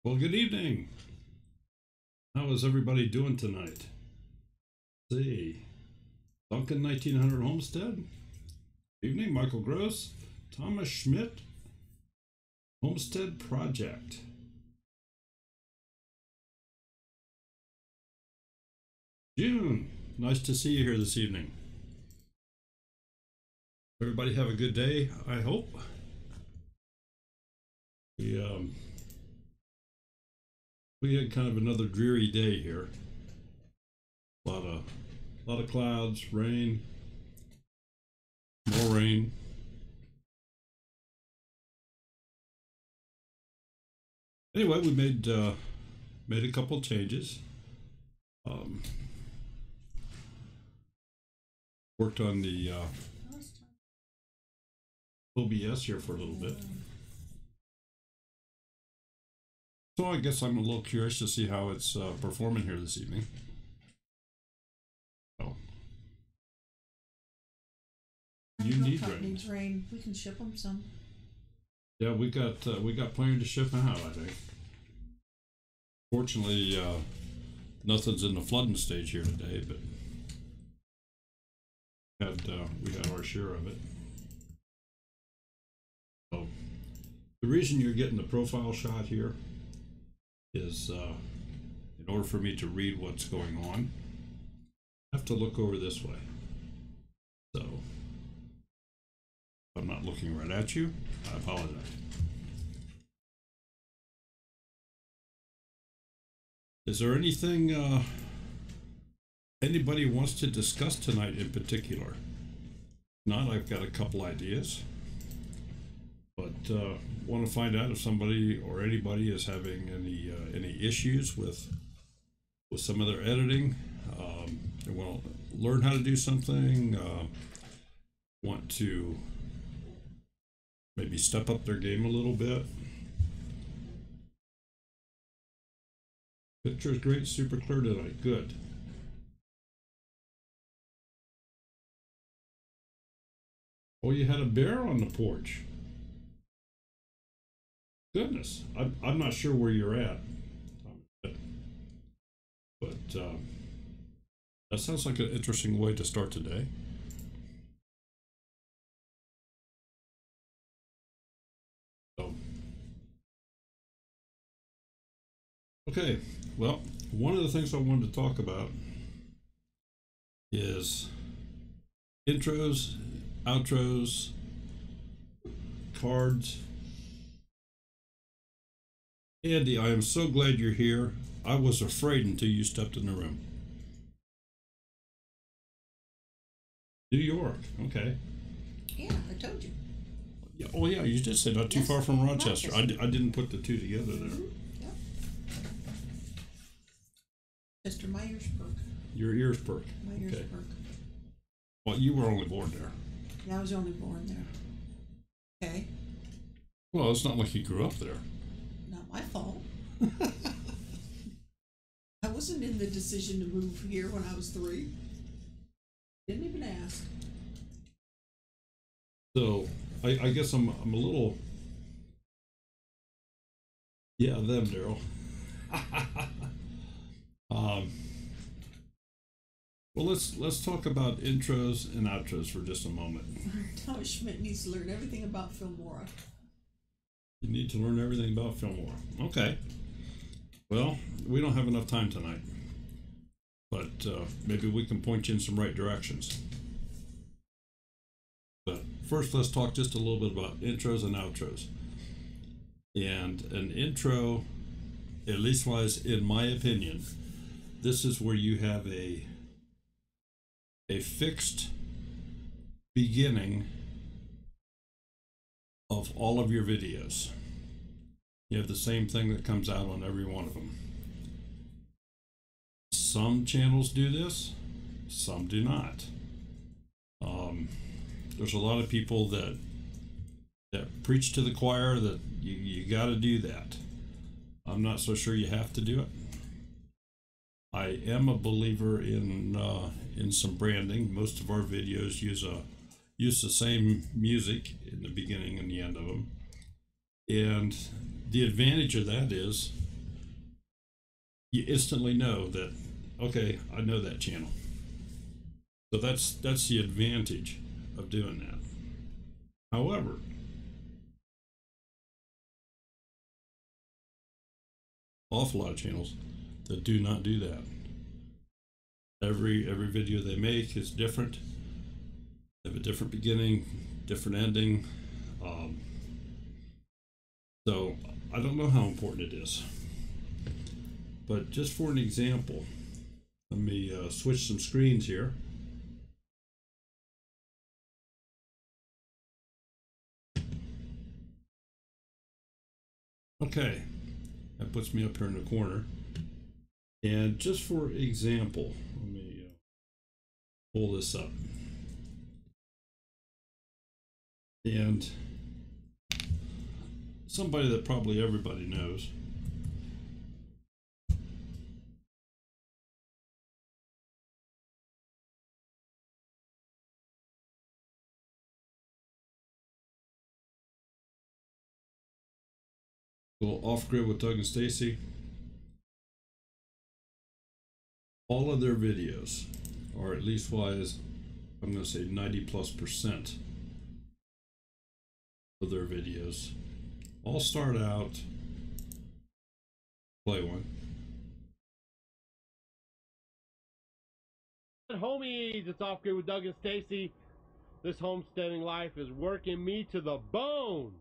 Well, good evening. How is everybody doing tonight? Let's see. Duncan 1900 Homestead. Evening, Michael Gross. Thomas Schmidt. Homestead Project. June. Nice to see you here this evening. Everybody have a good day, I hope. We had kind of another dreary day here. A lot of clouds, rain, more rain. Anyway, we made a couple changes. Worked on the OBS here for a little bit. So I guess I'm a little curious to see how it's performing here this evening. Oh. You need rain. Needs rain. We can ship them some. Yeah, we got plenty to ship out, I think. Fortunately, nothing's in the flooding stage here today, but we had our share of it. So the reason you're getting the profile shot here is in order for me to read what's going on, I have to look over this way. So if I'm not looking right at you, I apologize. Is there anything anybody wants to discuss tonight in particular? If not, I've got a couple ideas. But want to find out if somebody or anybody is having any issues with some of their editing. They want to learn how to do something. Want to maybe step up their game a little bit. Picture is great, super clear tonight. Good. Oh, you had a bear on the porch. Goodness, I'm not sure where you're at, but that sounds like an interesting way to start today. So, okay, well, one of the things I wanted to talk about is intros, outros, cards. Andy, I am so glad you're here. I was afraid until you stepped in the room. New York, okay. Yeah, I told you. Yeah, oh yeah, you did say not too far from Rochester. I didn't put the two together there. Yep. Mr. My ears perk. Your ears perk. My ears perk. Well, you were only born there. Yeah, I was only born there. Okay. Well, it's not like you grew up there. Not my fault. I wasn't in the decision to move here when I was 3. Didn't even ask. So I guess I'm a little. Yeah, them, Daryl. Well, let's talk about intros and outros for just a moment. Thomas Schmidt needs to learn everything about Filmora. You need to learn everything about Filmora. Okay. Well, we don't have enough time tonight, but maybe we can point you in some right directions. But first, let's talk just a little bit about intros and outros. And an intro, at least wise, in my opinion, this is where you have a fixed beginning of all of your videos. You have the same thing that comes out on every one of them. Some channels do this, some do not. There's a lot of people that preach to the choir that you got to do that. I'm not so sure you have to do it. I am a believer in some branding. Most of our videos use the same music in the beginning and the end of them, and the advantage of that is you instantly know that, okay, I know that channel. So that's the advantage of doing that. However, awful lot of channels that do not do that. Every video they make is different. They have a different beginning, different ending. So I don't know how important it is. But just for an example, let me switch some screens here. Okay, that puts me up here in the corner. And just for example, let me pull this up. And somebody that probably everybody knows. Off Grid with Doug and Stacy. All of their videos, or at least wise, I'm going to say 90+% of their videos, all start out, play one. Homies, it's Off Grid with Doug and Stacy. This homesteading life is working me to the bone.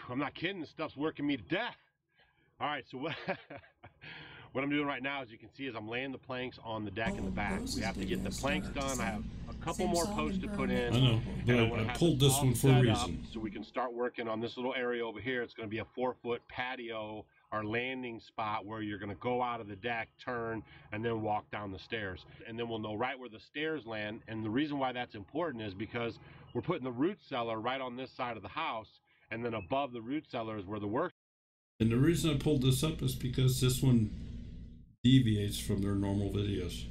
I'm not kidding, this stuff's working me to death. All right, so what I'm doing right now, as you can see, is I'm laying the planks on the deck in the back. We have to get the planks done. I have a couple more posts to put in. I know, but I pulled this one for a reason. So we can start working on this little area over here. It's going to be a 4-foot patio, our landing spot, where you're going to go out of the deck, turn, and then walk down the stairs. And then we'll know right where the stairs land. And the reason why that's important is because we're putting the root cellar right on this side of the house, and then above the root cellar is where the work. And the reason I pulled this up is because this one deviates from their normal videos.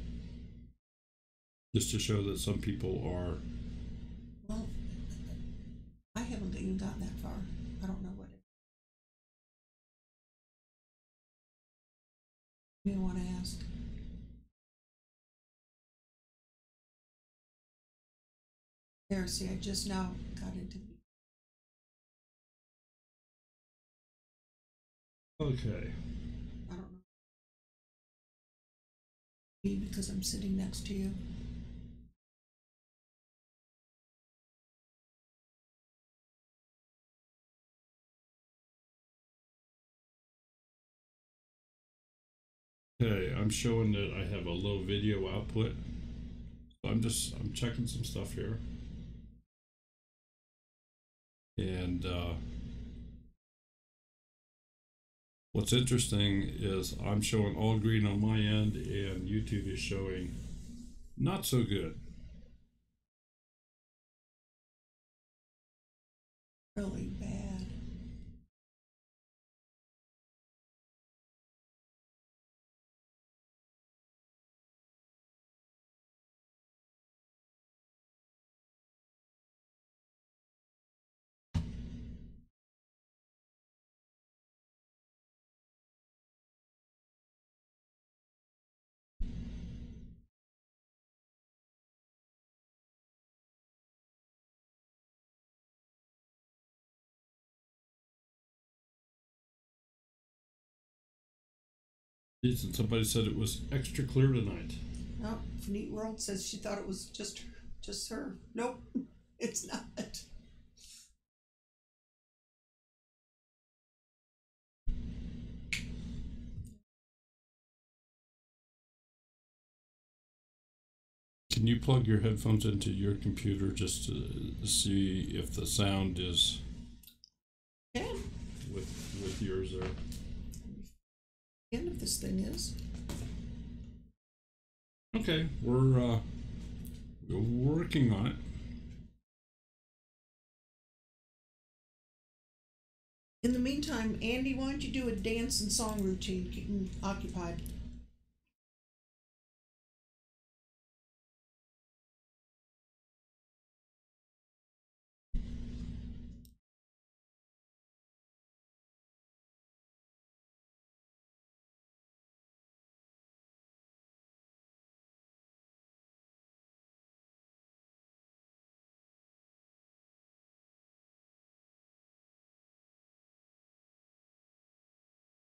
Just to show that some people are... Well, I haven't even gotten that far. I don't know what it is. You want to ask? There, see, I just now got into the... Okay. I don't know. Maybe because I'm sitting next to you. Okay, I'm showing that I have a low video output. So I'm checking some stuff here. And what's interesting is I'm showing all green on my end and YouTube is showing not so good. Really bad. And somebody said it was extra clear tonight. No, Neat World says she thought it was just her. Nope, it's not. Can you plug your headphones into your computer just to see if the sound is with yours there? The end of this thing is. Okay, we're working on it. In the meantime, Andy, why don't you do a dance and song routine, keep them occupied?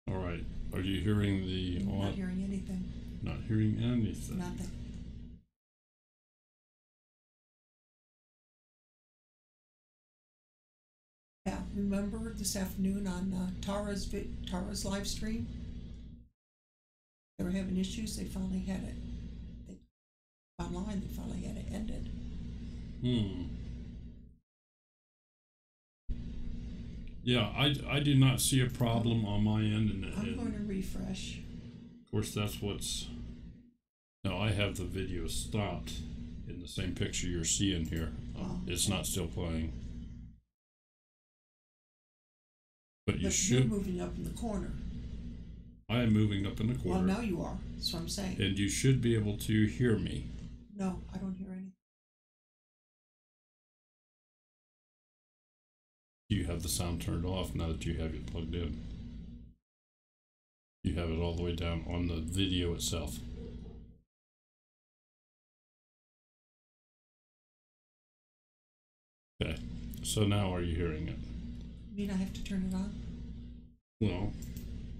All right. Are you hearing the? I'm not hearing anything. Not hearing anything. Nothing. Yeah, remember this afternoon on Tara's live stream? They were having issues. They finally had it. Online, they finally had it ended. Yeah, I do not see a problem on my end. I'm going to refresh. Of course, that's what's. No, I have the video stopped in the same picture you're seeing here. It's not still playing. But you should. You're moving up in the corner. I am moving up in the corner. Well, now you are. That's what I'm saying. And you should be able to hear me. No, I don't hear anything. You have the sound turned off now that you have it plugged in. You have it all the way down on the video itself. Okay, so now are you hearing it? You mean I have to turn it on? Well,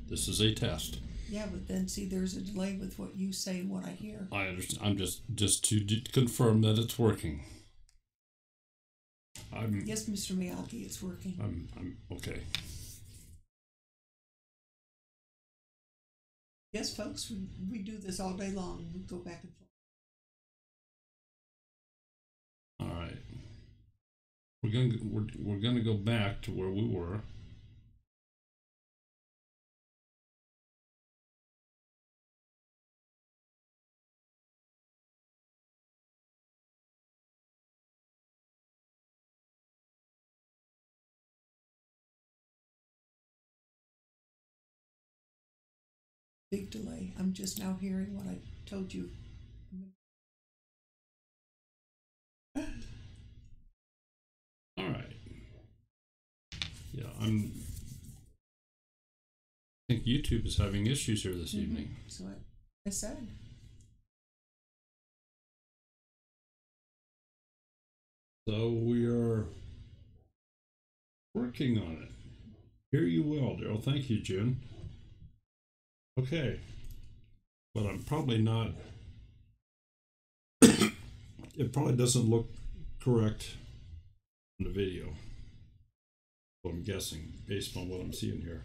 this is a test. Yeah, but then see, there's a delay with what you say and what I hear. I understand. I'm just to confirm that it's working. Yes, Mr. Miyake, it's working. I'm okay. Yes, folks, we do this all day long. We go back and forth. All right. We're gonna go back to where we were. Big delay. I'm just now hearing what I told you. All right. Yeah, I think YouTube is having issues here this evening. So I said. So we are working on it. Hear you well, Daryl. Thank you, Jen. Okay, but I'm probably not. It probably doesn't look correct in the video. What I'm guessing based on what I'm seeing here.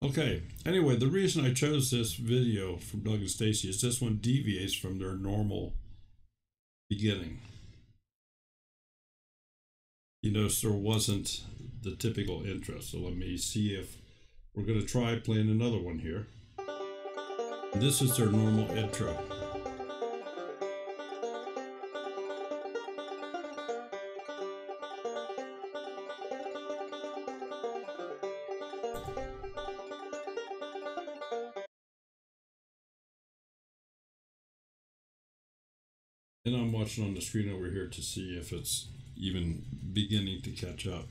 Okay, anyway, the reason I chose this video from Doug and Stacy is this one deviates from their normal beginning. You notice there wasn't the typical intro, so let me see if we're going to try playing another one here. This is their normal intro. And I'm watching on the screen over here to see if it's even beginning to catch up.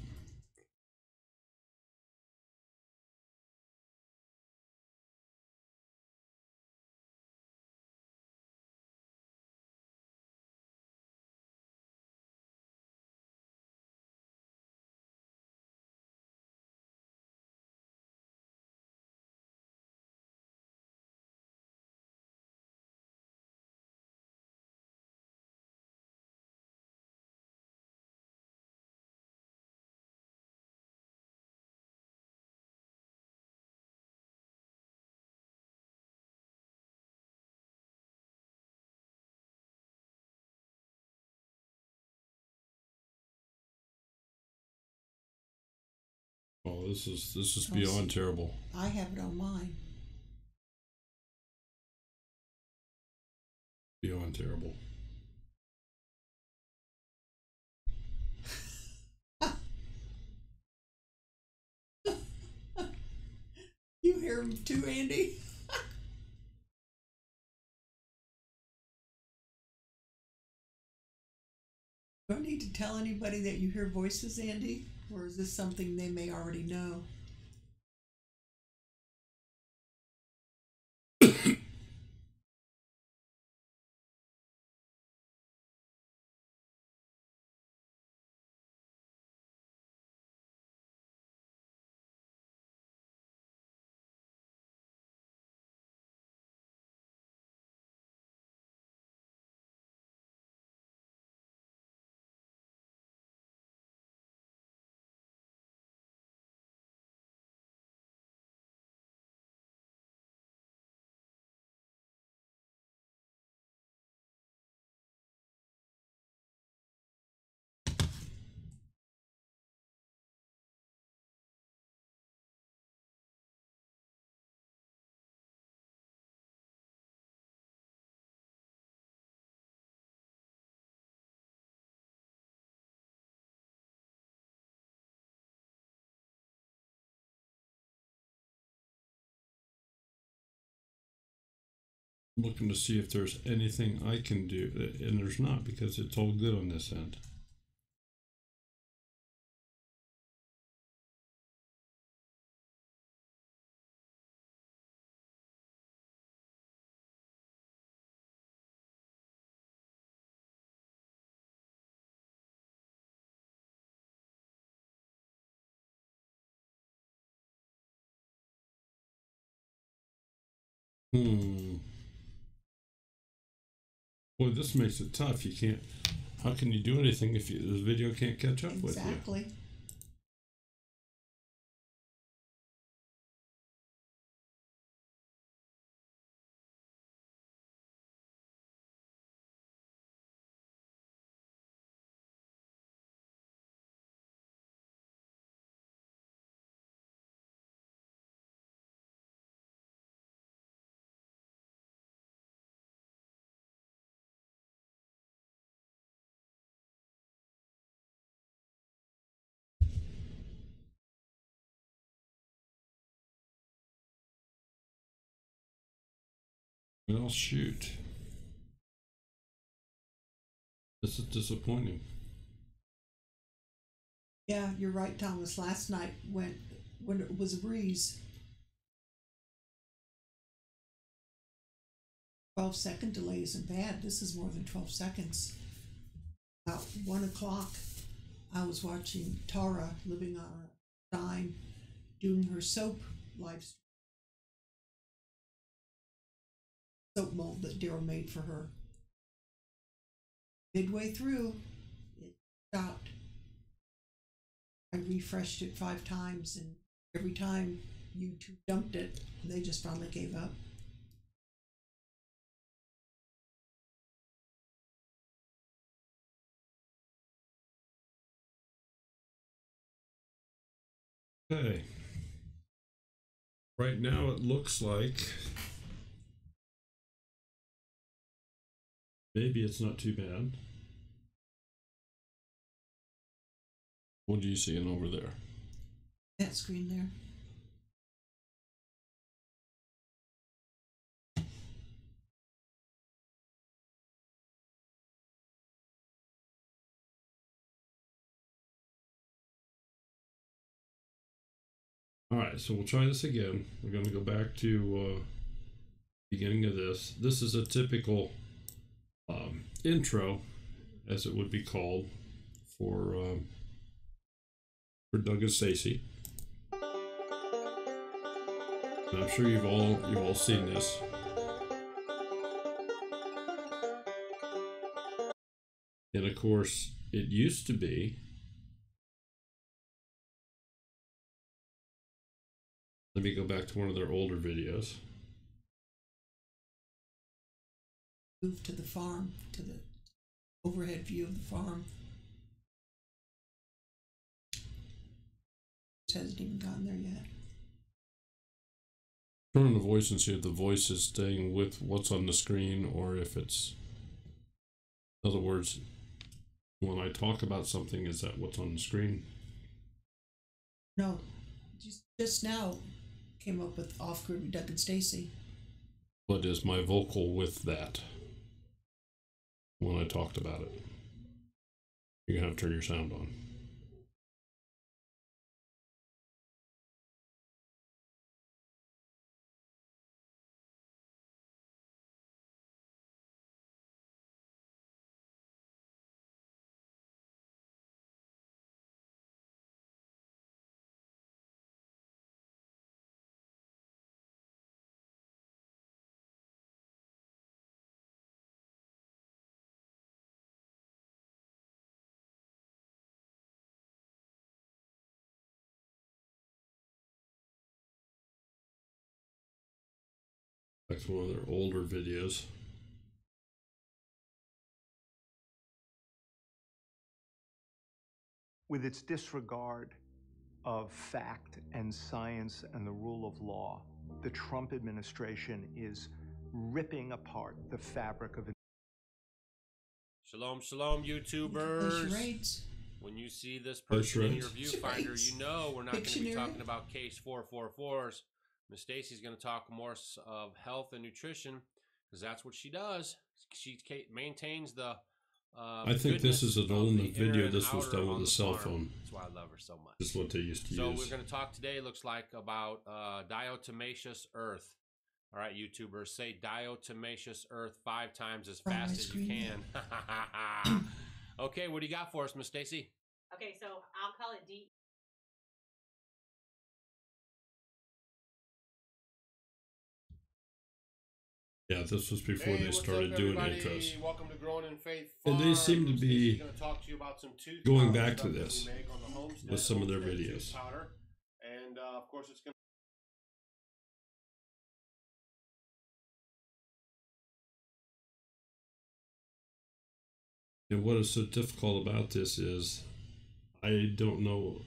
this is beyond terrible. I have it on mine. Beyond terrible. You hear him too, Andy? Do I need to tell anybody that you hear voices, Andy? Or is this something they may already know? I'm looking to see if there's anything I can do, and there's not, because it's all good on this end. Boy, this makes it tough. You can't. How can you do anything if the video can't catch up with you? Exactly. Well, shoot. This is disappointing. Yeah, you're right, Thomas. Last night when it was a breeze, 12-second delay isn't bad. This is more than 12 seconds. About 1 o'clock, I was watching Tara living on a dime doing her soap live stream. Soap mold that Daryl made for her. Midway through, it stopped. I refreshed it 5 times, and every time YouTube dumped it, they just finally gave up. Okay. Right now it looks like maybe it's not too bad. What are you seeing over there? That screen there. All right, so we'll try this again. We're going to go back to beginning of this. This is a typical intro, as it would be called, for Doug and Stacy. And I'm sure you've all seen this. And of course, it used to be. Let me go back to one of their older videos. Move to the farm, to the overhead view of the farm. hasn't even gotten there yet. Turn on the voice and see if the voice is staying with what's on the screen, or if it's, in other words, when I talk about something, is that what's on the screen? No, just now came up with off-grid with Doug and Stacy. But is my vocal with that when I talked about it? You're gonna have to turn your sound on. That's one of their older videos. With its disregard of fact and science and the rule of law, the Trump administration is ripping apart the fabric of. Shalom, shalom, YouTubers. When you see this person in your viewfinder, you know we're not going to be talking about case 444s. Miss Stacy's going to talk more of health and nutrition, because that's what she does. She maintains the I think this is an old video. This was done with a cell phone. That's why I love her so much. This is what they used to use. So we're going to talk today, looks like, about diatomaceous earth. All right, YouTubers, say diatomaceous earth 5 times as fast as you can. Okay, what do you got for us, Miss Stacy? Okay, so I'll call it D. Yeah, this was before they started doing intros. Welcome to Growing in Faith And they seem to be going back to that this we make on the homestead, with some of their homestead videos. Powder. And of course, it's going to. And what is so difficult about this is, I don't know.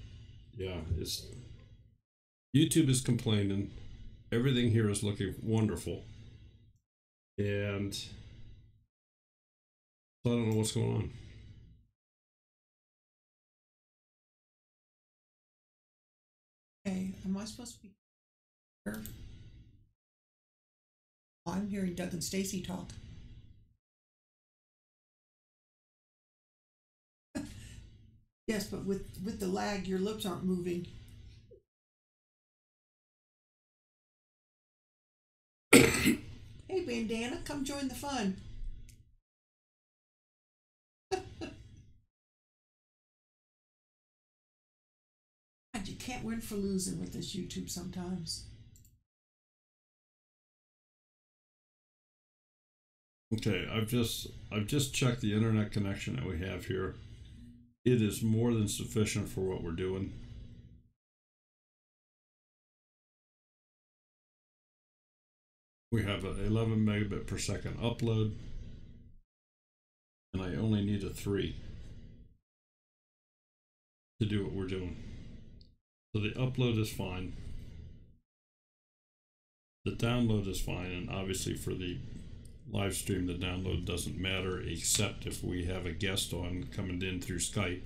Yeah, it's YouTube is complaining. Everything here is looking wonderful. And so I don't know what's going on. Okay, am I supposed to be here? Oh, I'm hearing Doug and Stacy talk. Yes, but with the lag, your lips aren't moving. Hey, Bandana, come join the fun. God, you can't win for losing with this YouTube sometimes. Okay, I've just checked the internet connection that we have here. It is more than sufficient for what we're doing. We have an 11 megabit per second upload, and I only need a 3 to do what we're doing. So the upload is fine. The download is fine, and obviously for the live stream, the download doesn't matter, except if we have a guest on coming in through Skype.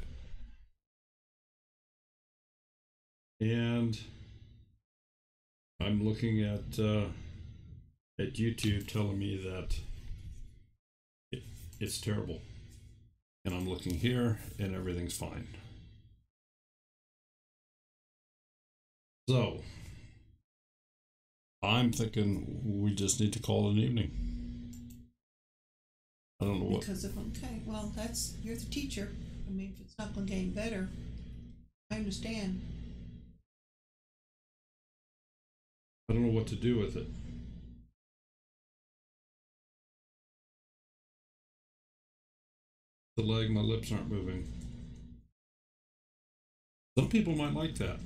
And I'm looking at YouTube telling me that it's terrible. And I'm looking here and everything's fine. So I'm thinking we just need to call it an evening. I don't know what. Because of, okay, well, you're the teacher. I mean, if it's not going to get any better, I understand. I don't know what to do with it. The leg, my lips aren't moving. Some people might like that.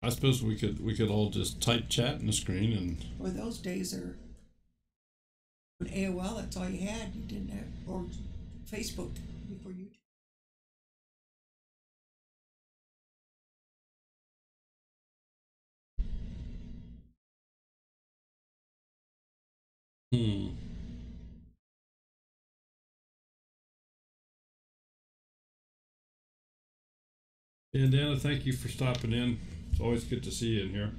I suppose we could all just type chat in the screen and. Or those days are. With AOL, that's all you had. You didn't have, or Facebook before YouTube. And Anna, thank you for stopping in. It's always good to see you in here.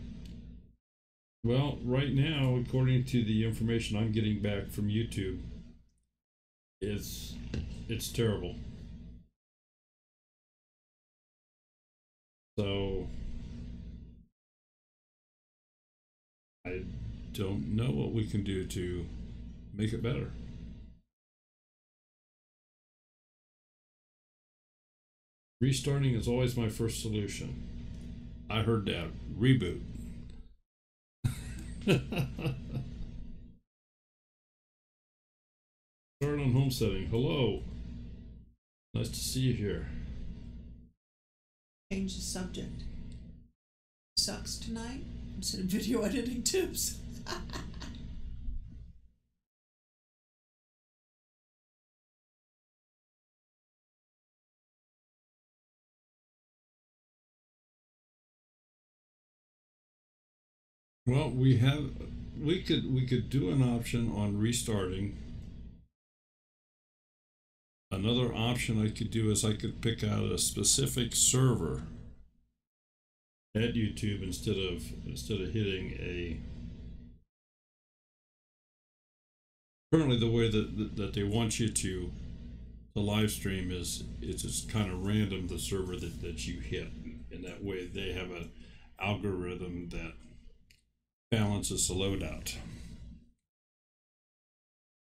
Well, right now, according to the information I'm getting back from YouTube, it's terrible. So I don't know what we can do to make it better. Restarting is always my first solution. I heard that. Reboot. Start on home setting. Hello. Nice to see you here. Change the subject. Sucks tonight instead of video editing tips. Well, we could do an option on restarting. Another option I could do is I could pick out a specific server at YouTube instead of hitting a. Currently, the way that they want you to live stream is it's just kind of random the server that you hit, and that way they have an algorithm that balances the loadout.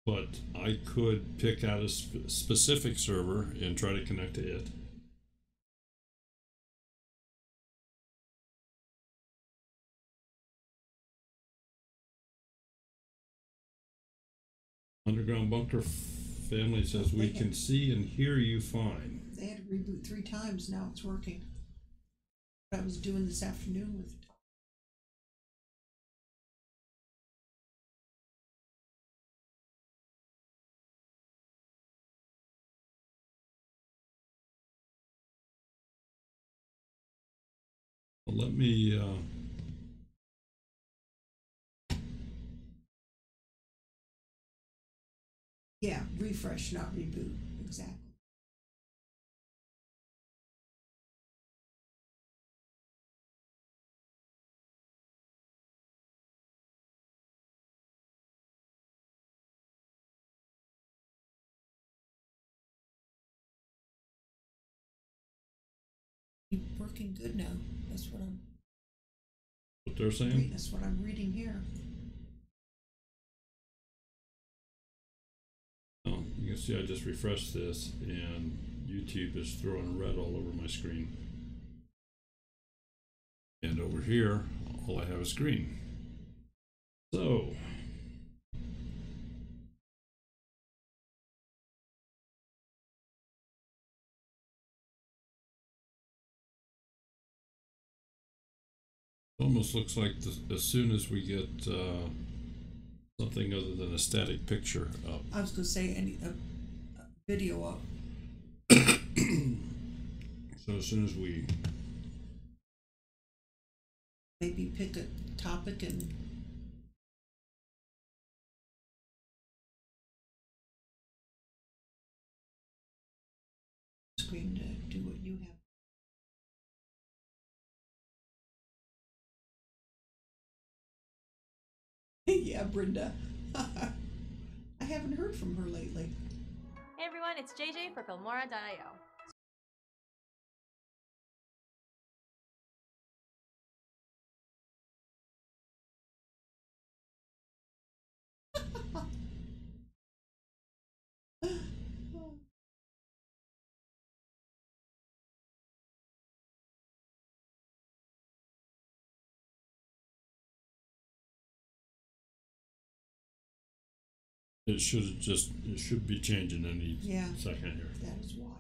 But I could pick out a specific server and try to connect to it. Underground Bunker family says we can see and hear you fine. They had to reboot 3 times. Now it's working. What I was doing this afternoon with. Let me Yeah, refresh, not reboot. Exactly. Working good now. That's what they're saying. That's what I'm reading here. Oh, you can see I just refreshed this and YouTube is throwing red all over my screen. And over here, all I have is green. So almost looks like as soon as we get something other than a static picture up. I was going to say a video up. So as soon as we maybe pick a topic and screen to do what you have. Yeah, Brenda. I haven't heard from her lately. Hey everyone, it's JJ for Filmora.io. it should be changing any second here. That is wild.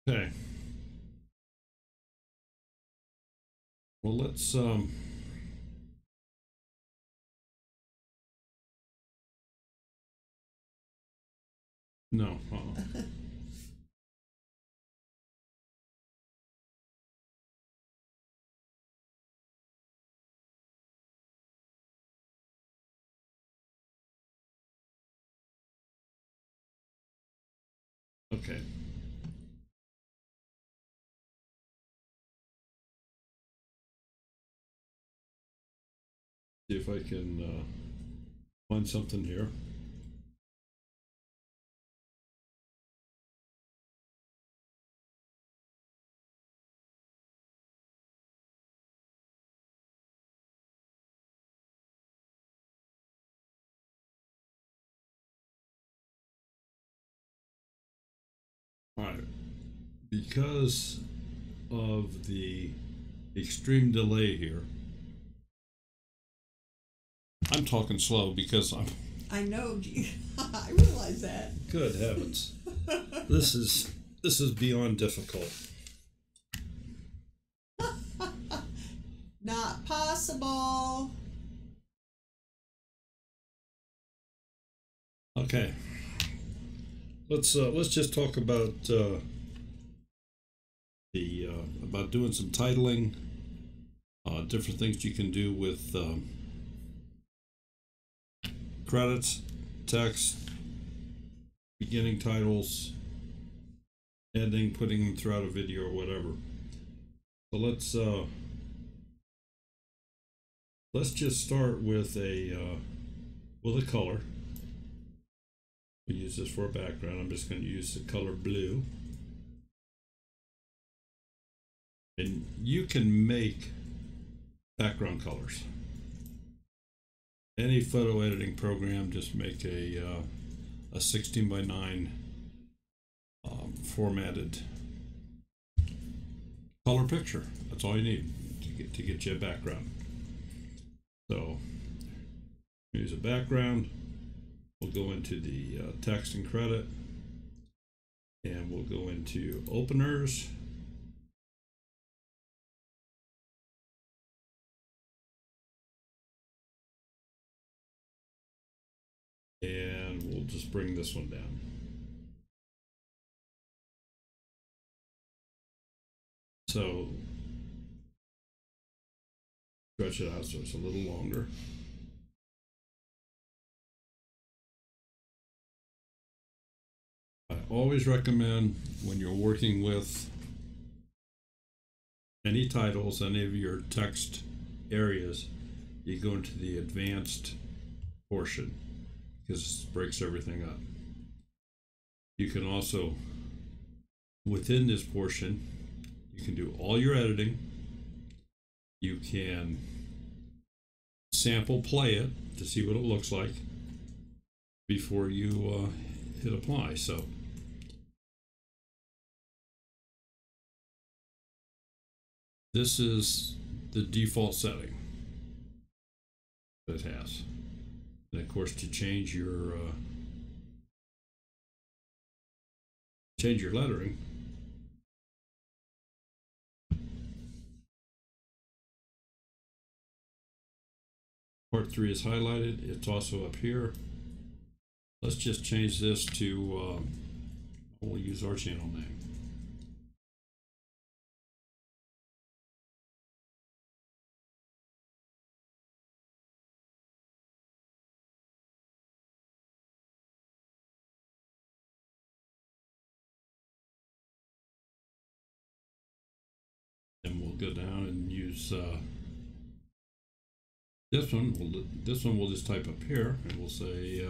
Okay. Well, let's no. Okay. See if I can find something here. All right. Because of the extreme delay here, I'm talking slow because I'm. I know. I realize that. Good heavens, this is beyond difficult. Not possible. Okay. Let's just talk about about doing some titling, different things you can do with credits, text, beginning titles, ending, putting them throughout a video or whatever. So let's just start with a color. We use this for a background. I'm just going to use the color blue. And you can make background colors. Any photo editing program, just make a 16 by 9 formatted color picture. That's all you need to get you a background. So use a background. We'll go into the text and credit, and we'll go into openers. And we'll just bring this one down. So stretch it out so it's a little longer. I always recommend when you're working with any titles, any of your text areas, you go into the advanced portion because it breaks everything up. You can also, within this portion, you can do all your editing. You can sample play it to see what it looks like before you hit apply. So this is the default setting that it has. And of course, to change your lettering, part 3 is highlighted. It's also up here. Let's just change this to we'll use our channel name. And we'll go down and use this one. This one we'll just type up here, and we'll say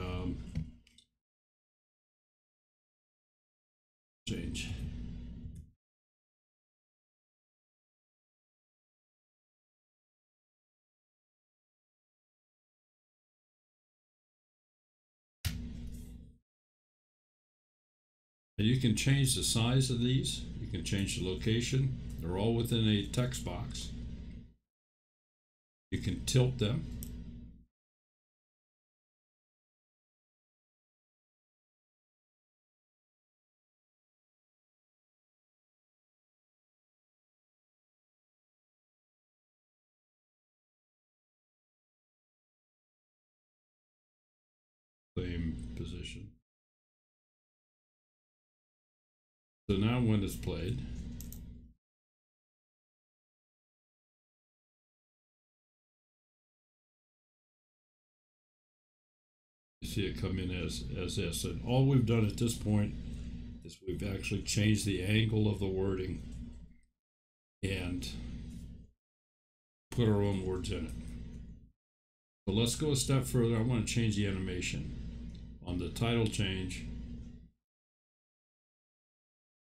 change. And you can change the size of these. You can change the location. They're all within a text box. You can tilt them. So now when it's played, you see it come in as this. And all we've done at this point is we've actually changed the angle of the wording and put our own words in it. But let's go a step further. I want to change the animation on the title change.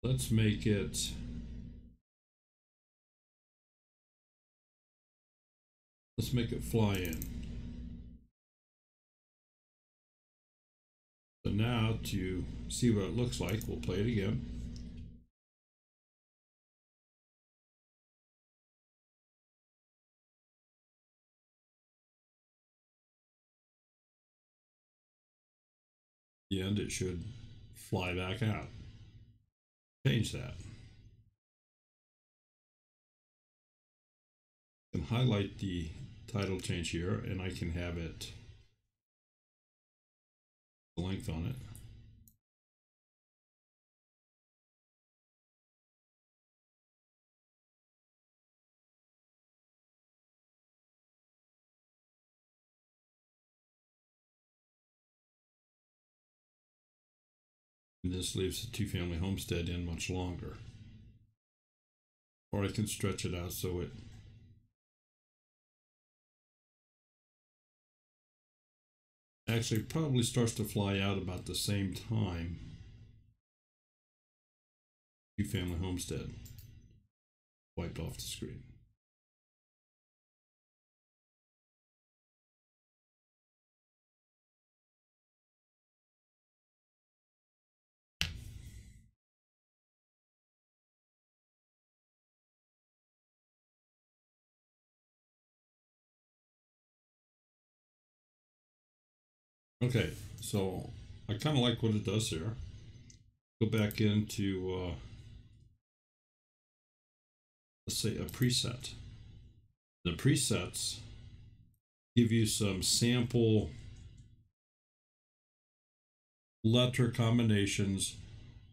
Let's make it fly in. So now to see what it looks like, we'll play it again. The end, it should fly back out. Change that. I can highlight the title change here, and I can have it the length on it. And this leaves the two-family homestead in much longer. Or I can stretch it out so it actually probably starts to fly out about the same time two-family homestead wiped off the screen. Okay, so I kind of like what it does there. Go back into, let's say, a preset. The presets give you some sample letter combinations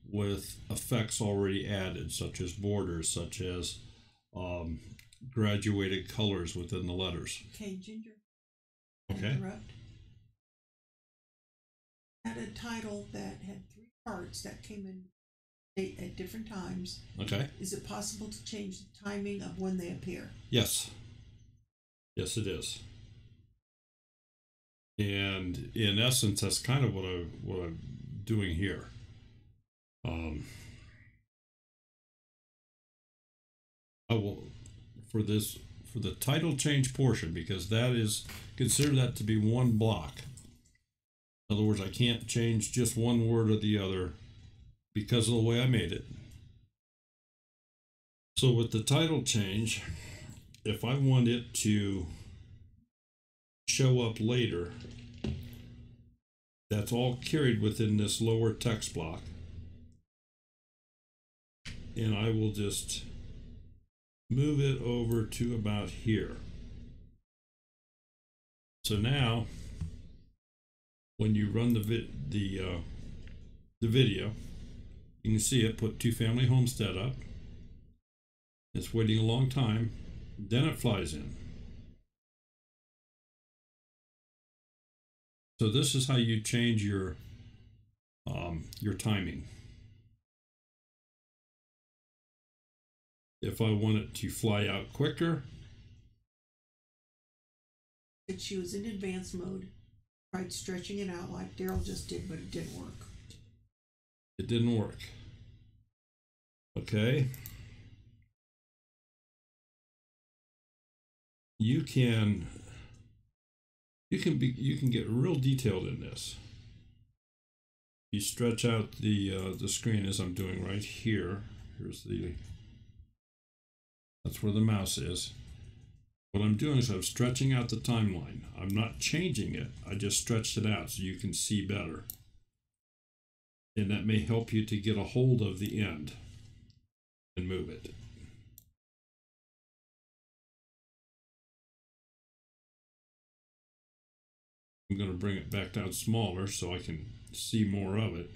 with effects already added, such as borders, such as graduated colors within the letters. Okay, Ginger. Okay. Interrupt. Had a title that had 3 parts that came in at different times. Okay. Is it possible to change the timing of when they appear? Yes. Yes, it is. And in essence, that's kind of what I'm doing here. I will for the title change portion, because that is, consider that to be one block. In other words, I can't change just one word or the other because of the way I made it. So with the title change, if I want it to show up later, that's all carried within this lower text block. And I will just move it over to about here. So now, when you run the video, you can see it put two-family homestead up. It's waiting a long time, then it flies in. So this is how you change your timing. If I want it to fly out quicker, She was in advanced mode. Tried stretching it out like Daryl just did, but it didn't work. It didn't work. Okay. You can get real detailed in this. You stretch out the screen as I'm doing right here. That's where the mouse is. What I'm doing is I'm stretching out the timeline. I'm not changing it. I just stretched it out so you can see better. And that may help you to get a hold of the end and move it. I'm going to bring it back down smaller so I can see more of it.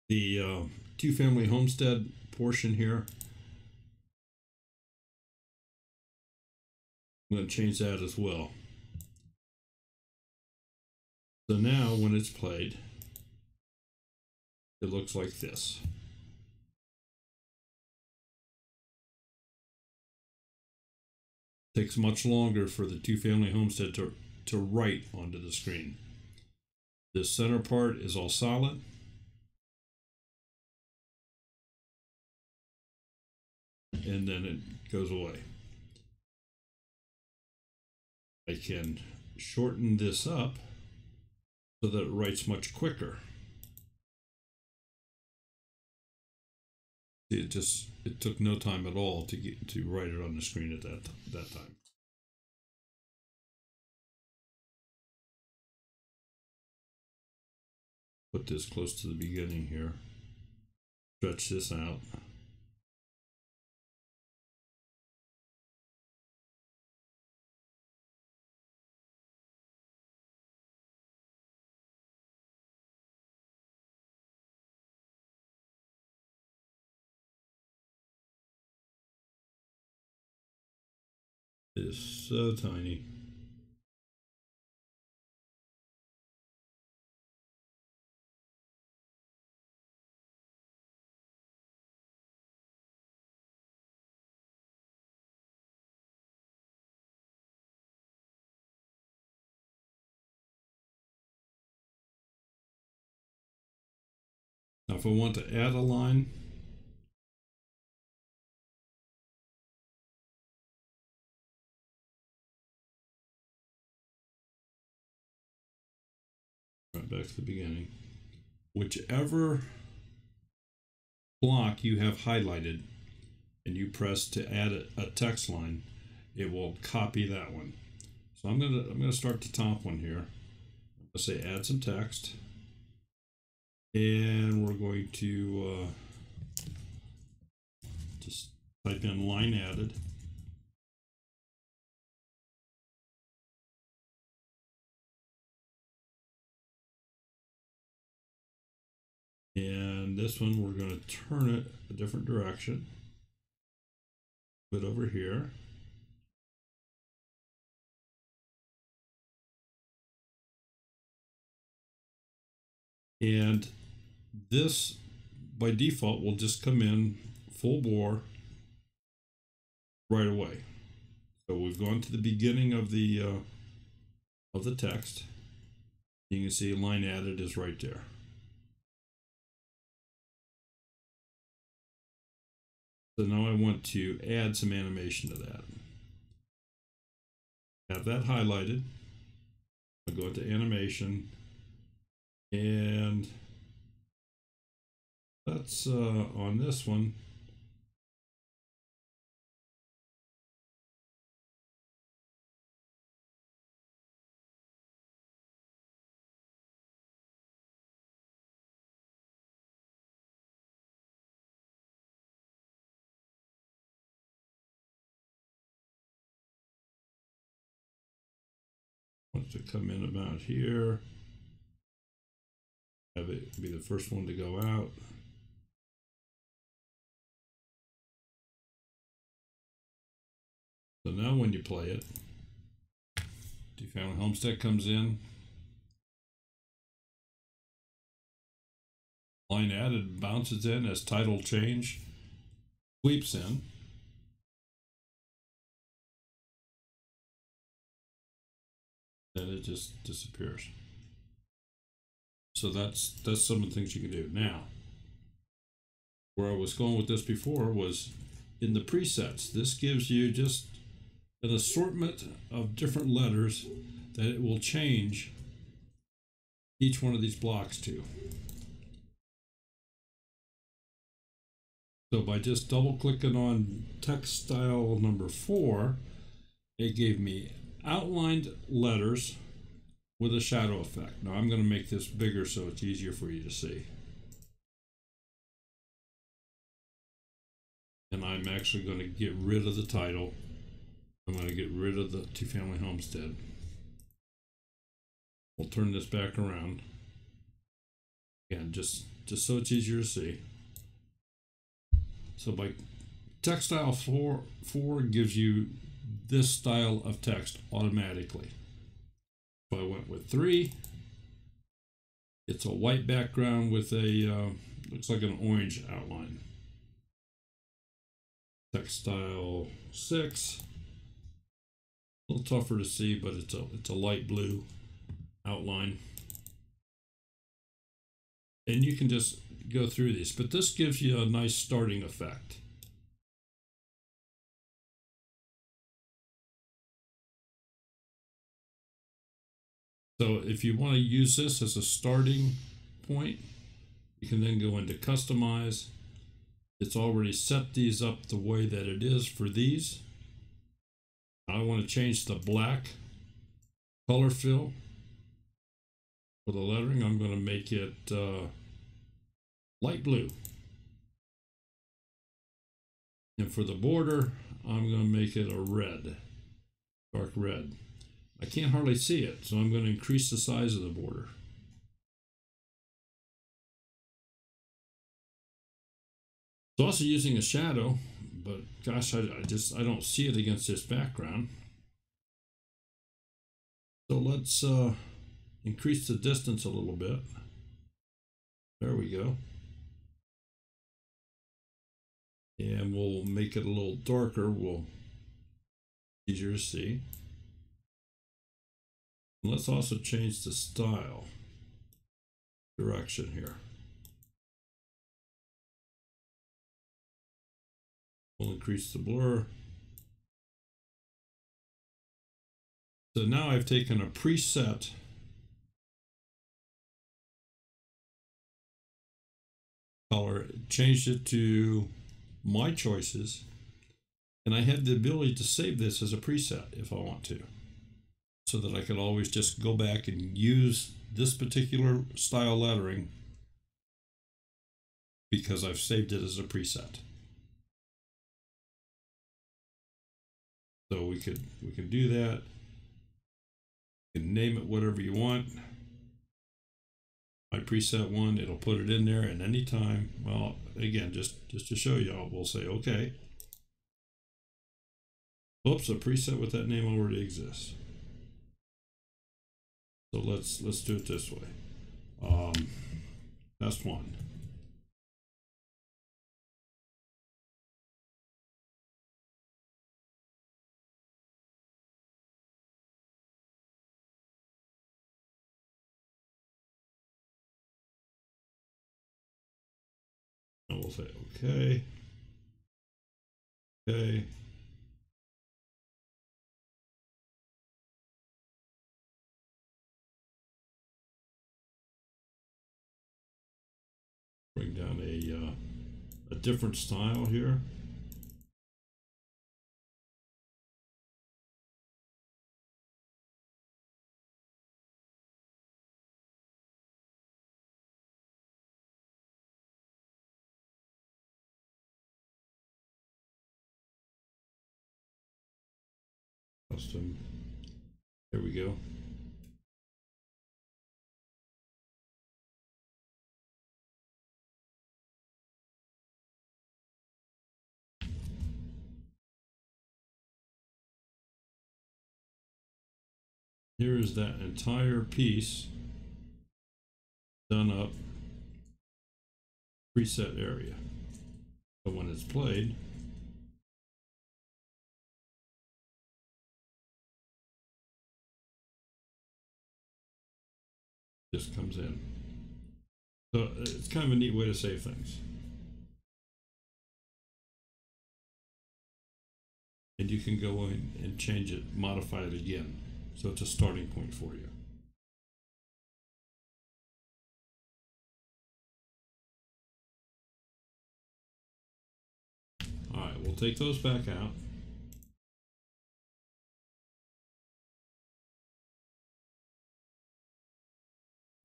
The two-family homestead portion here, I'm going to change that as well. So now when it's played, it looks like this. Takes much longer for the two-family homestead to write onto the screen. This center part is all solid. And then it goes away. I can shorten this up so that it writes much quicker. It took no time at all to write it on the screen at that time. Put this close to the beginning here. Stretch this out. It is so tiny. Now if I want to add a line, right back to the beginning, whichever block you have highlighted and you press to add a text line, it will copy that one. So I'm gonna start the top one here. I'm gonna say add some text, and we're going to just type in line added. And this one, we're going to turn it a different direction. Put it over here. And this, by default, will just come in full bore right away. So we've gone to the beginning of the text. You can see line added is right there. So now I want to add some animation to that. Have that highlighted. I'll go into animation, and that's on this one. Wants to come in about here. Have it be the first one to go out. So now when you play it, two-family homestead comes in. Line added bounces in as title change, sweeps in. Then it just disappears. So that's some of the things you can do. Now, where I was going with this before was in the presets. This gives you just an assortment of different letters that it will change each one of these blocks to. So by just double clicking on text style number 4, it gave me outlined letters with a shadow effect. Now I'm going to make this bigger so it's easier for you to see. And I'm actually going to get rid of the title. I'm going to get rid of the two-family homestead. We'll turn this back around. Again, just so it's easier to see. So by text style 4 gives you this style of text automatically. If I went with 3, it's a white background with a looks like an orange outline. Text style 6, a little tougher to see, but it's a light blue outline. And you can just go through these, but this gives you a nice starting effect. So if you want to use this as a starting point, you can then go into customize. It's already set these up the way that it is for these. I want to change the black color fill for the lettering. I'm going to make it light blue. And for the border, I'm going to make it a red, dark red. I can't hardly see it, so I'm going to increase the size of the border. It's also using a shadow, but gosh, I don't see it against this background. So let's increase the distance a little bit. There we go. And we'll make it a little darker. Easier to see. And let's also change the style direction here. We'll increase the blur. So now I've taken a preset color, changed it to my choices, and I have the ability to save this as a preset if I want to, so that I could always just go back and use this particular style lettering because I've saved it as a preset. So we can do that. You can name it whatever you want. My preset one, it'll put it in there, and anytime, well, again, just to show y'all, we'll say okay. Oops, a preset with that name already exists. So let's do it this way. That's one. And we'll say okay. Okay. Bring down a different style here. Custom. There we go. Here is that entire piece done up, preset area. So when it's played, just comes in. So it's kind of a neat way to save things. And you can go in and change it, modify it again. So it's a starting point for you. All right, we'll take those back out.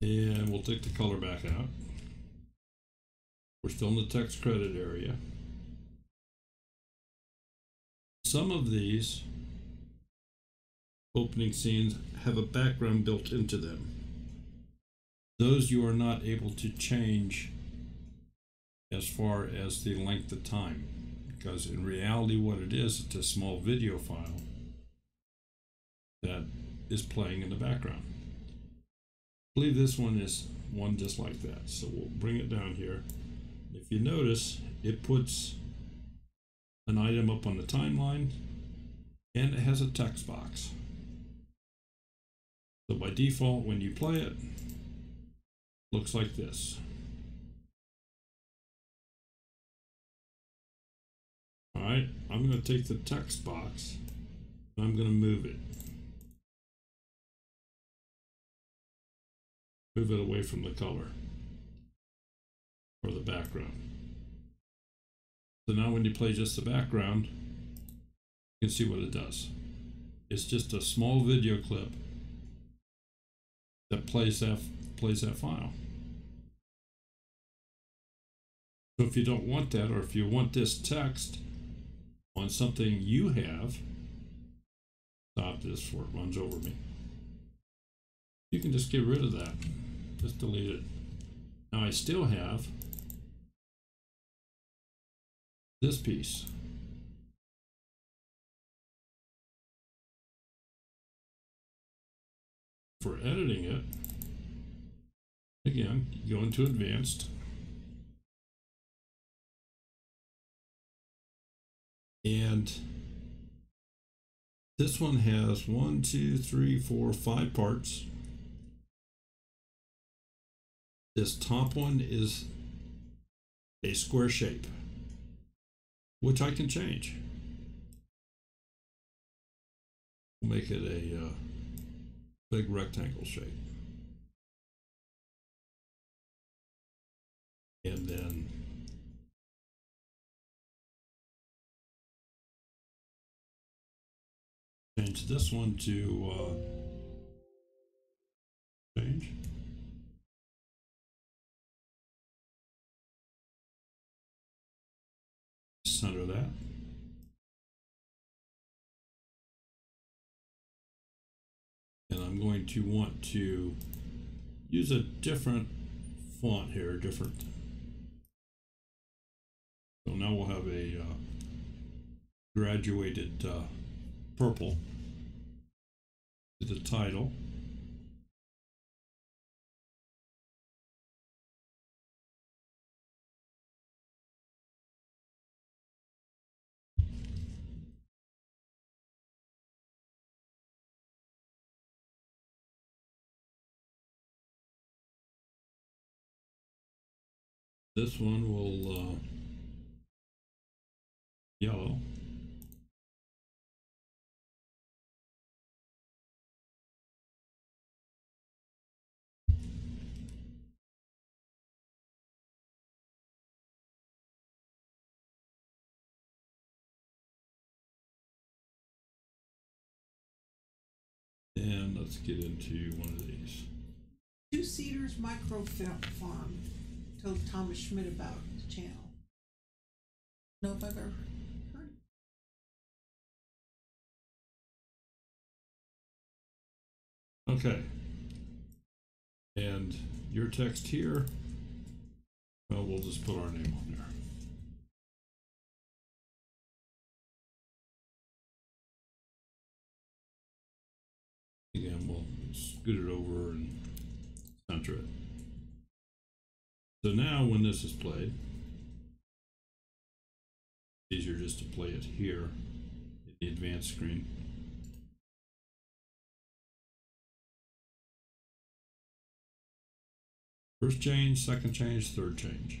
And we'll take the color back out. We're still in the text credit area. Some of these opening scenes have a background built into them. those you are not able to change as far as the length of time, because in reality what it is, it's a small video file that is playing in the background. I believe this one is one just like that, so we'll bring it down here. If you notice, it puts an item up on the timeline and it has a text box. So by default, when you play it, looks like this. All right, I'm going to take the text box and I'm going to move it. Move it away from the color or the background. So now when you play just the background, you can see what it does. It's just a small video clip that plays that file. So if you don't want that, or if you want this text on something you have, stop this before it runs over me. You can just get rid of that. Just delete it. Now I still have this piece. For editing it, again, you go into advanced. And this one has 1, 2, 3, 4, 5 parts. This top one is a square shape, which I can change. We'll make it a big rectangle shape. And then change this one to change. Center that. And I'm going to want to use a different font here, different. So now we'll have a graduated purple to the title. This one will yellow. And let's get into one of these. Two Cedars Micro Farm. Told Thomas Schmidt about the channel. I don't know if I've ever heard it. Okay. And your text here, well, we'll just put our name on there. Again, we'll scoot it over and center it. So now when this is played, it's easier just to play it here in the advanced screen. First change, second change, third change.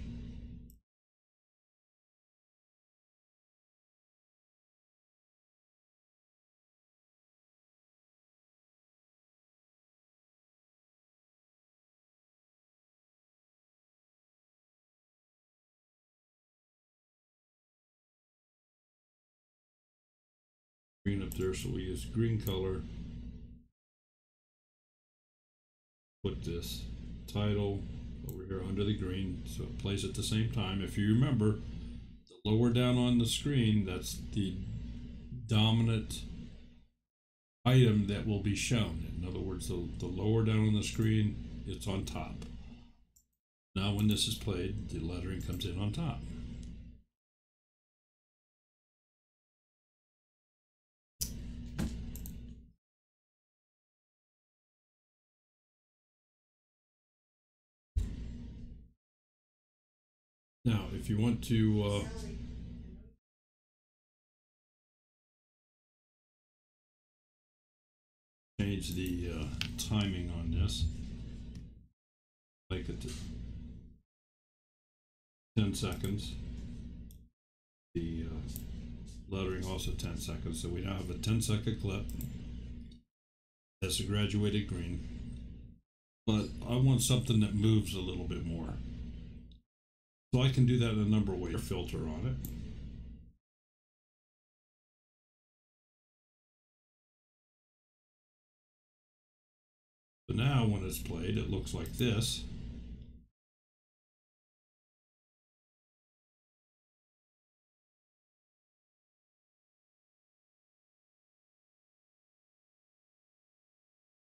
Green up there, so we use green color. Put this title over here under the green so it plays at the same time. If you remember, the lower down on the screen, that's the dominant item that will be shown. In other words, the lower down on the screen it's on top. Now when this is played, the lettering comes in on top. Now, if you want to change the timing on this, make it to 10 seconds. The lettering also 10 seconds. So we now have a 10-second clip. That's a graduated green. But I want something that moves a little bit more. So I can do that in a number of ways. Filter on it. So now when it's played, it looks like this.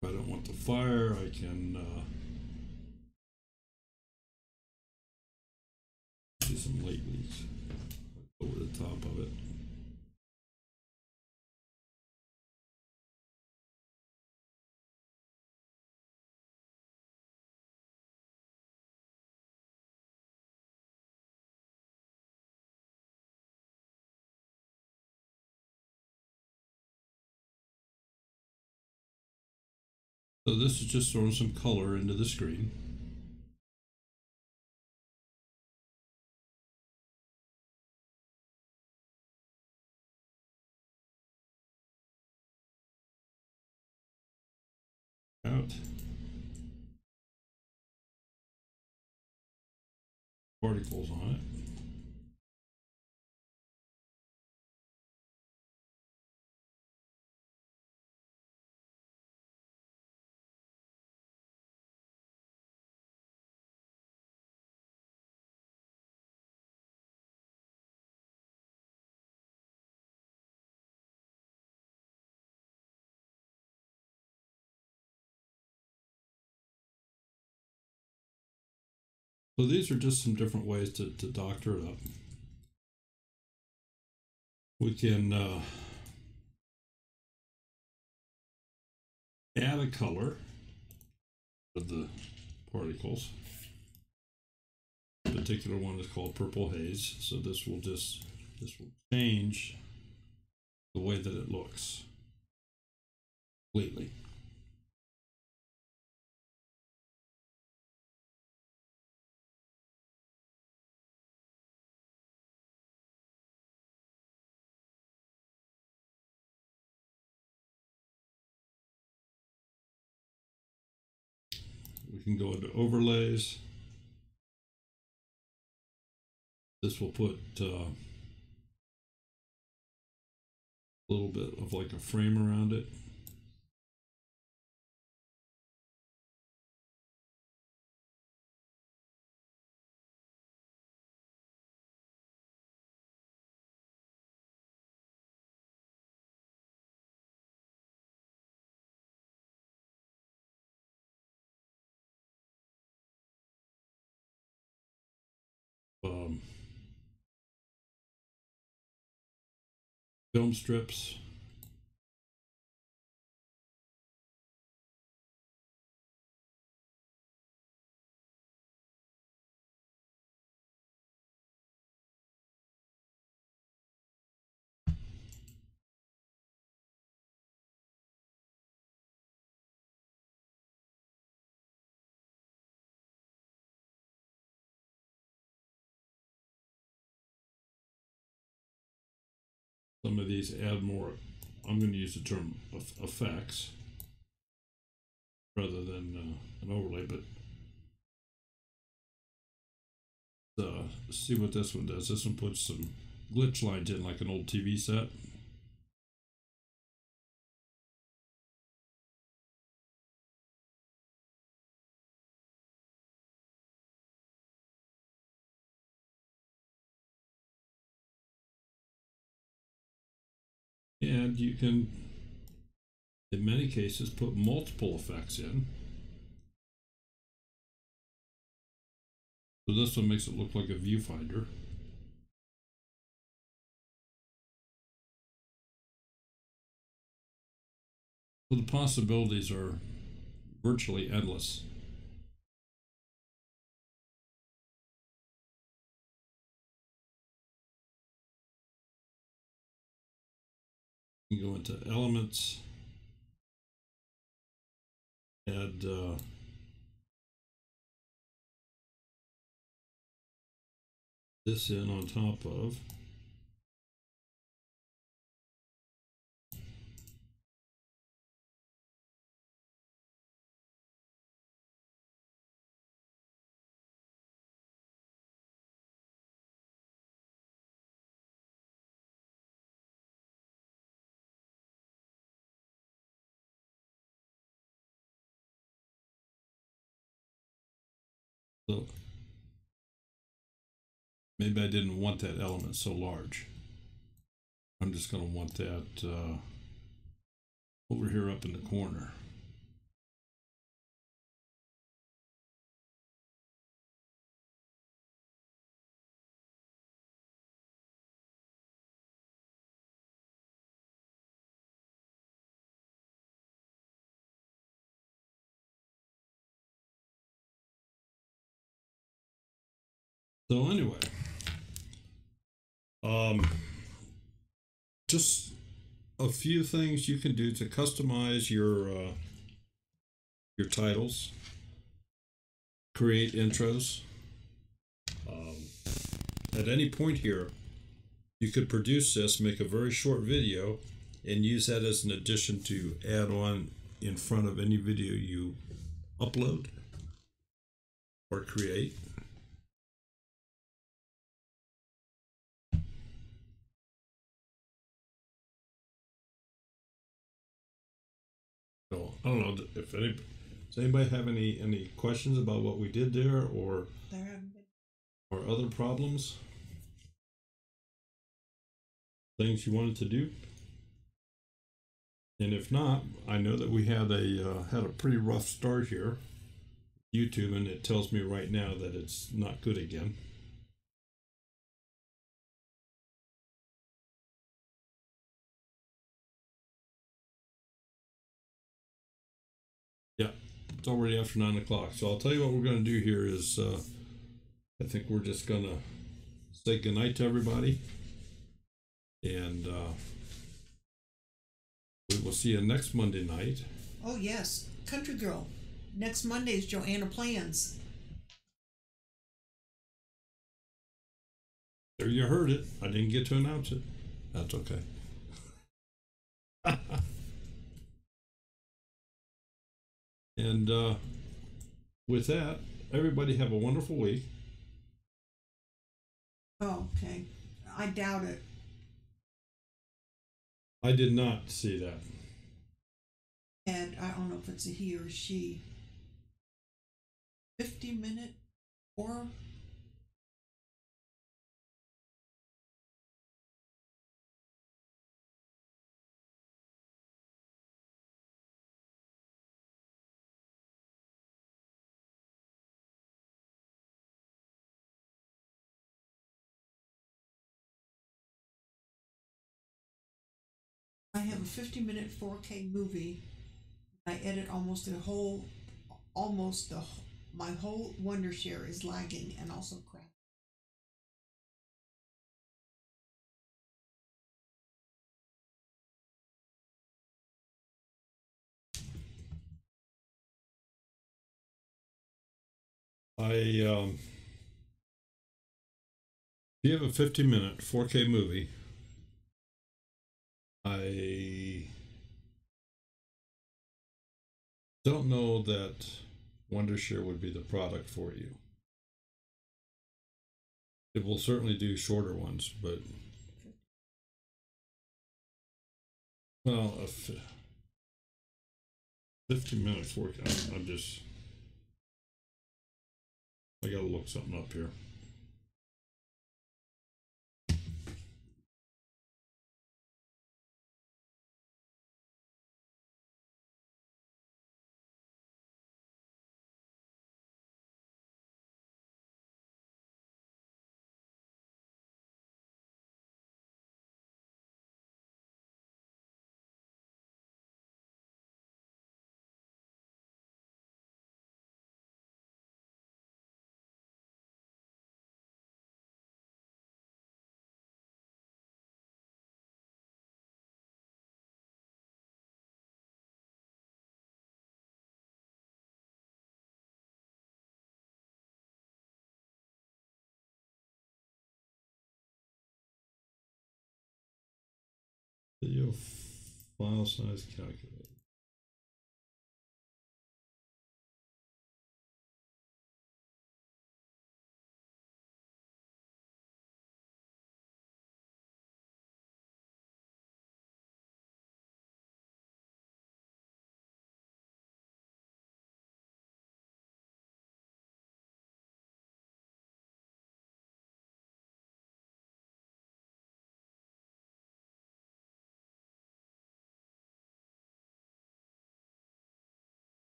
If I don't want the fire, I can do some light leaks over the top of it. So this is just throwing some color into the screen. Out. Particles on it. So these are just some different ways to doctor it up. We can add a color to the particles. The particular one is called purple haze. So this will change the way that it looks completely. We can go into overlays. This will put a little bit of like a frame around it. Film strips. Some of these add more, I'm going to use the term effects rather than an overlay, but see what this one does. This one puts some glitch lines in like an old TV set. And you can, in many cases, put multiple effects in. So this one makes it look like a viewfinder. So the possibilities are virtually endless. You go into elements, add this in on top of. So maybe I didn't want that element so large. I'm just going to want that over here up in the corner. So anyway, just a few things you can do to customize your titles, create intros. At any point here, you could produce this, make a very short video, and use that as an addition to add on in front of any video you upload or create. So I don't know if does anybody have any questions about what we did there, or other problems, things you wanted to do. And if not, I know that we had a pretty rough start here, YouTube, and it tells me right now that it's not good again. Yeah, it's already after 9 o'clock. So I'll tell you what we're going to do here is, I think we're just going to say goodnight to everybody. And we will see you next Monday night. Oh, yes. Country Girl. Next Monday is Joanna Plans. There, you heard it. I didn't get to announce it. That's okay. And with that, everybody have a wonderful week. Oh, okay. I doubt it. I did not see that. And I don't know if it's a he or she. 50-minute or I have a 50-minute 4K movie. I edit almost my whole Wondershare is lagging and also crap. If you have a 50-minute 4K movie, I don't know that Wondershare would be the product for you. It will certainly do shorter ones, but well, a 50-minute 4K. I gotta look something up here. Video file size calculator.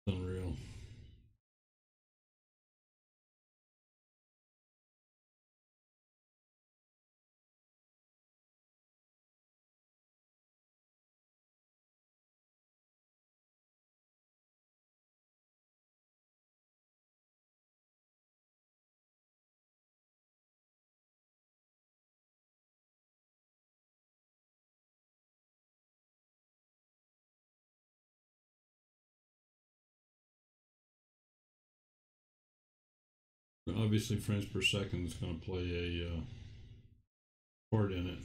Unreal. Obviously, frames per second is going to play a part in it.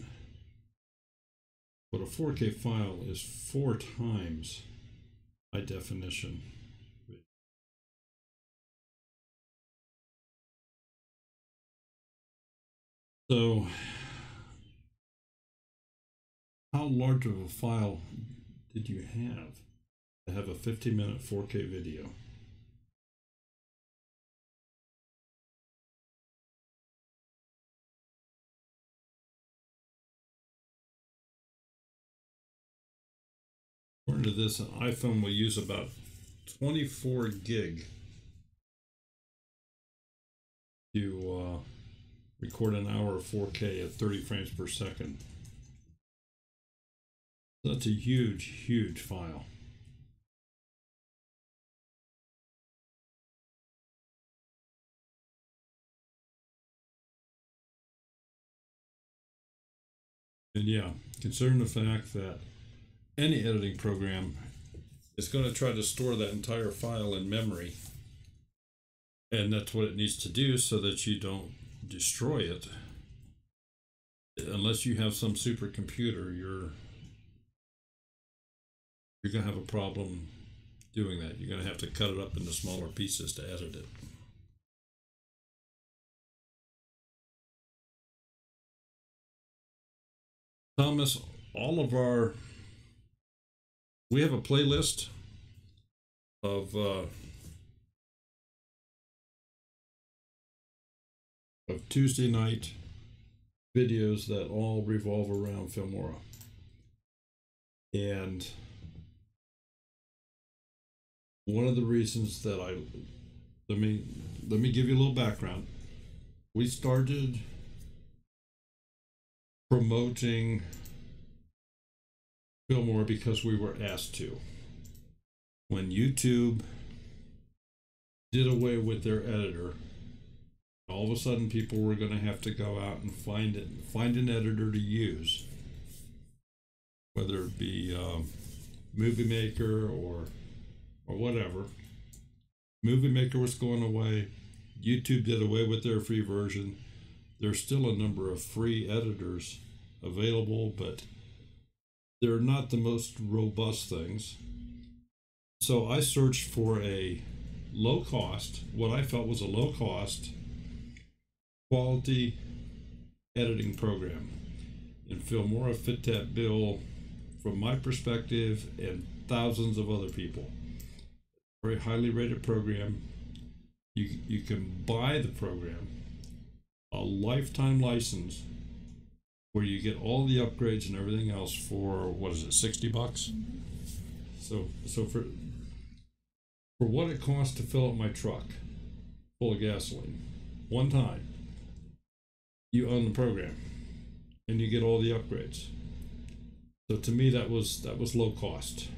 But a 4K file is 4 times high definition. So, how large of a file did you have to have a 50-minute 4K video? According to this, an iPhone will use about 24 gig to record an hour of 4K at 30 frames per second. That's a huge, huge file. And yeah, considering the fact that any editing program is going to try to store that entire file in memory, and that's what it needs to do so that you don't destroy it. Unless you have some supercomputer, you're going to have a problem doing that. You're going to have to cut it up into smaller pieces to edit it. Thomas, we have a playlist of Tuesday night videos that all revolve around Filmora. And one of the reasons that let me give you a little background. We started promoting Filmora because we were asked to. When YouTube did away with their editor, all of a sudden people were going to have to go out and find an editor to use, whether it be Movie Maker or whatever. Movie Maker was going away. YouTube did away with their free version. There's still a number of free editors available, but they're not the most robust things. So I searched for a low cost, what I felt was a low cost, quality editing program. And Filmora fit that bill from my perspective and thousands of other people. Very highly rated program. You can buy the program, a lifetime license, where you get all the upgrades and everything else for, what is it, $60? So for what it costs to fill up my truck full of gasoline one time, you own the program and you get all the upgrades. So to me, that was low cost.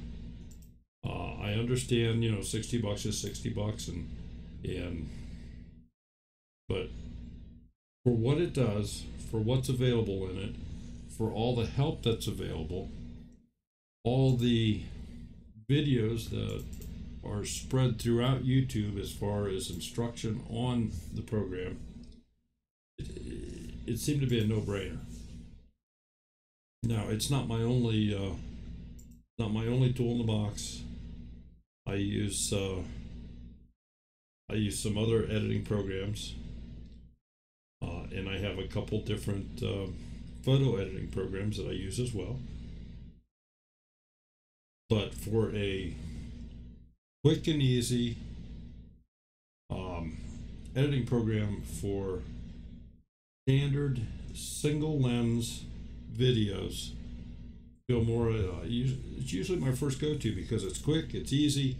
I understand, $60 is $60, but for what it does, for what's available in it, for all the help that's available, all the videos that are spread throughout YouTube as far as instruction on the program, it seemed to be a no-brainer. Now, it's not my only tool in the box. I use some other editing programs, and I have a couple different photo editing programs that I use as well. But for a quick and easy editing program for standard single lens videos, Filmora, it's usually my first go-to because it's quick, it's easy,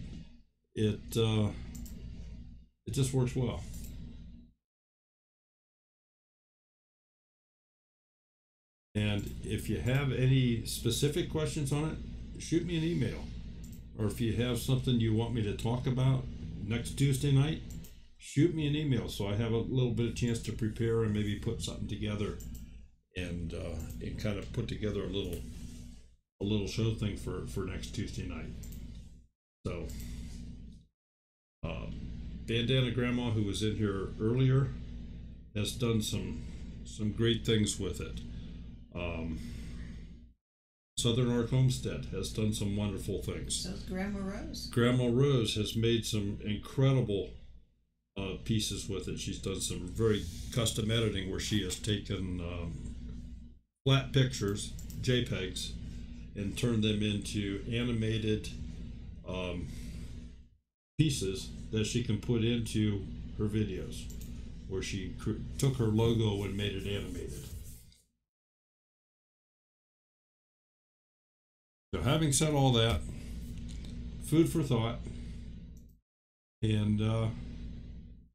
it just works well. And if you have any specific questions on it, shoot me an email. Or if you have something you want me to talk about next Tuesday night, shoot me an email so I have a little bit of chance to prepare and maybe put something together and kind of put together a little show thing for next Tuesday night. So Bandana Grandma, who was in here earlier, has done some great things with it. Southern Ark Homestead has done some wonderful things. So is Grandma Rose. Grandma Rose has made some incredible pieces with it. She's done some very custom editing where she has taken flat pictures, JPEGs, and turned them into animated pieces that she can put into her videos, where she took her logo and made it animated. So having said all that, food for thought, and I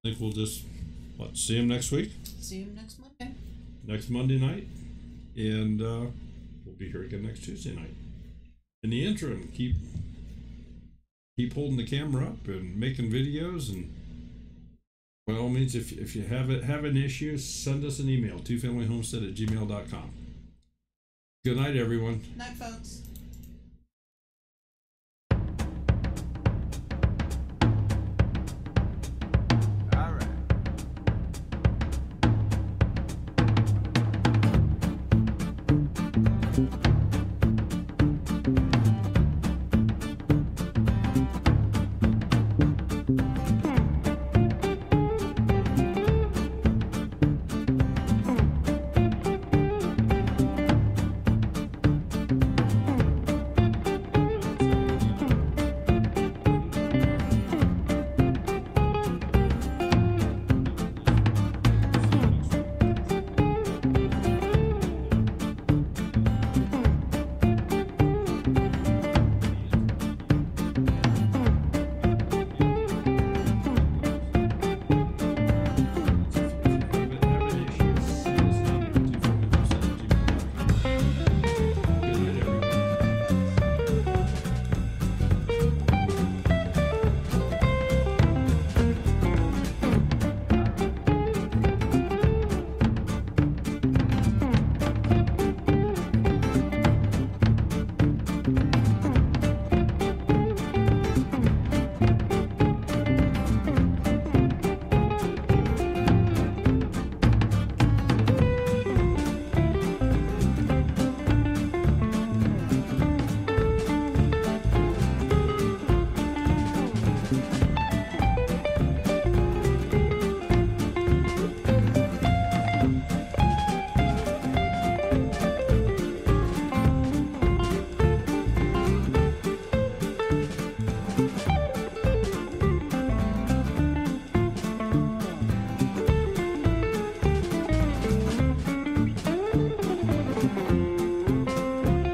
think we'll just, see him next week? See him next Monday. Next Monday night, and we'll be here again next Tuesday night. In the interim, keep holding the camera up and making videos, and by all means, if you have an issue, send us an email, twofamilyhomestead@gmail.com. Good night, everyone. Night, folks.